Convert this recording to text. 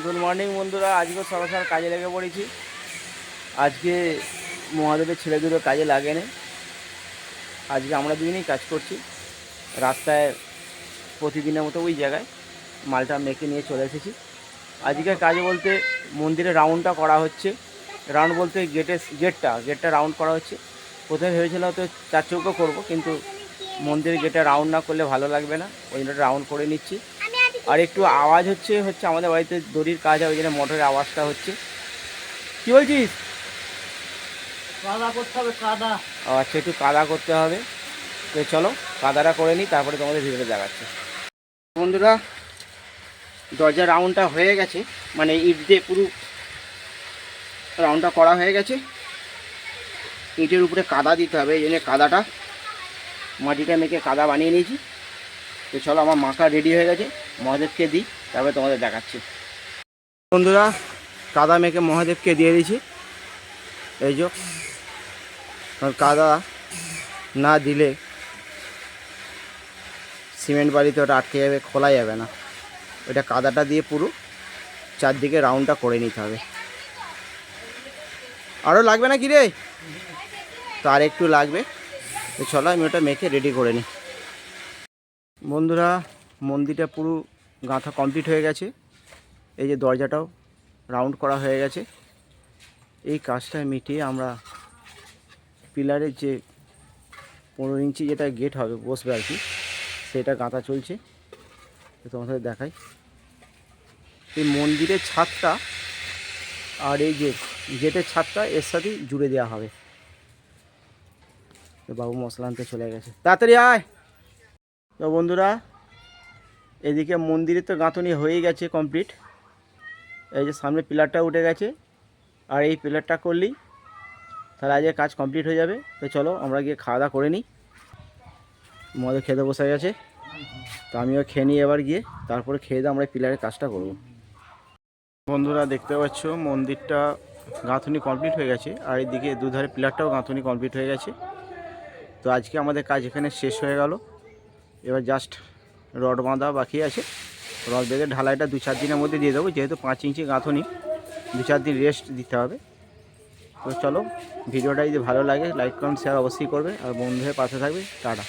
Good morning বন্ধুরা, আজকে সকাল সকাল কাজে লেগে পড়েছি। আজকে মহাদেবের ছেলে দুটো কাজে লাগেনি, আজকে আমরা দুজনেই কাজ করছি। রাস্তায় প্রতিদিনের মতো ওই জায়গায় মালটা মেখে নিয়ে চলে এসেছি। আজকে কাজ বলতে মন্দিরে রাউন্ডটা করা হচ্ছে। রাউন্ড বলতে গেটটা রাউন্ড করা হচ্ছে। প্রথমে ভেবেছিল হয়তো চার চৌকো করবো, কিন্তু মন্দিরের গেটটা রাউন্ড না করলে ভালো লাগবে না, ওই জন্য রাউন্ড করে নিচ্ছি। আর একটু আওয়াজ হচ্ছে আমাদের বাড়িতে দড়ির কাজ হয়, ওই জন্য মোটরের আওয়াজটা হচ্ছে। কি বলছিস? কাদা করতে হবে, কাদা। আচ্ছা, একটু কাদা করতে হবে, তো চলো কাদাটা করে নিই, তারপরে তোমাদের ভিডিওটা দেখাচ্ছি। বন্ধুরা, দরজা রাউন্ডটা হয়ে গেছে, মানে ইট দিয়ে পুরো রাউন্ডটা করা হয়ে গেছে। ইটের উপরে কাদা দিতে হবে, এই জন্য কাদাটা মাটিটা মেখে কাদা বানিয়ে নিয়েছি। তো চলো, আমার মাখা রেডি হয়ে গেছে, মহাদেবকে দিই, তারপরে তোমাদের দেখাচ্ছি। বন্ধুরা, কাদা মেখে মহাদেবকে দিয়ে দিয়েছি। এই যে কাদা না দিলে সিমেন্ট বাড়িতে ওটা আটকে যাবে, খোলা যাবে না। ওইটা কাদাটা দিয়ে পুরো চারদিকে রাউন্ডটা করে নিতে হবে। আরও লাগবে না কি রে? তো আর একটু লাগবে, তো চলো আমি ওটা মেখে রেডি করে নিই। বন্ধুরা, মন্দিরটা পুরো গাঁথা কমপ্লিট হয়ে গেছে। এই যে দরজাটাও রাউন্ড করা হয়ে গেছে। এই কাজটা মিটিয়ে আমরা পিলারের যে 15 ইঞ্চি যেটা গেট হবে বসবে আর কি, সেটা গাঁথা চলছে। তো তোমাদের দেখাই, এই মন্দিরের ছাদটা আর এই যে গেটের ছাদটা এর সাথেই জুড়ে দেওয়া হবে। তো বাবু মশলা আনতে চলে গেছে, তাড়াতাড়ি আয়। তো বন্ধুরা, এদিকে মন্দিরের তো গাঁথনি হয়েই গেছে কমপ্লিট। এই যে সামনে পিলারটা উঠে গেছে, আর এই পিলারটা করলেই তাহলে আজকে কাজ কমপ্লিট হয়ে যাবে। তো চলো আমরা গিয়ে খাওয়া দাওয়া করে নিই। মদের খেতে বসে গেছে, তো আমিও খেয়ে নিই এবার গিয়ে, তারপরে খেয়ে দিয়ে আমরা পিলারের কাজটা করব। বন্ধুরা, দেখতে পাচ্ছ মন্দিরটা গাঁথনি কমপ্লিট হয়ে গেছে, আর এইদিকে দুধারে পিলারটাও গাঁথনি কমপ্লিট হয়ে গেছে। তো আজকে আমাদের কাজ এখানে শেষ হয়ে গেল। এবার জাস্ট রড বাঁধা বাকি আছে। রড বেঁধে ঢালাইটা 2-4 দিনের মধ্যে দিয়ে দেবো, যেহেতু 5 ইঞ্চি গাঁথনি, 2-4 দিন রেস্ট দিতে হবে। তো চলো, ভিডিওটা যদি ভালো লাগে লাইক কমেন্ট শেয়ার অবশ্যই করবে, আর বন্ধুদের পাশে থাকবে। টাটা।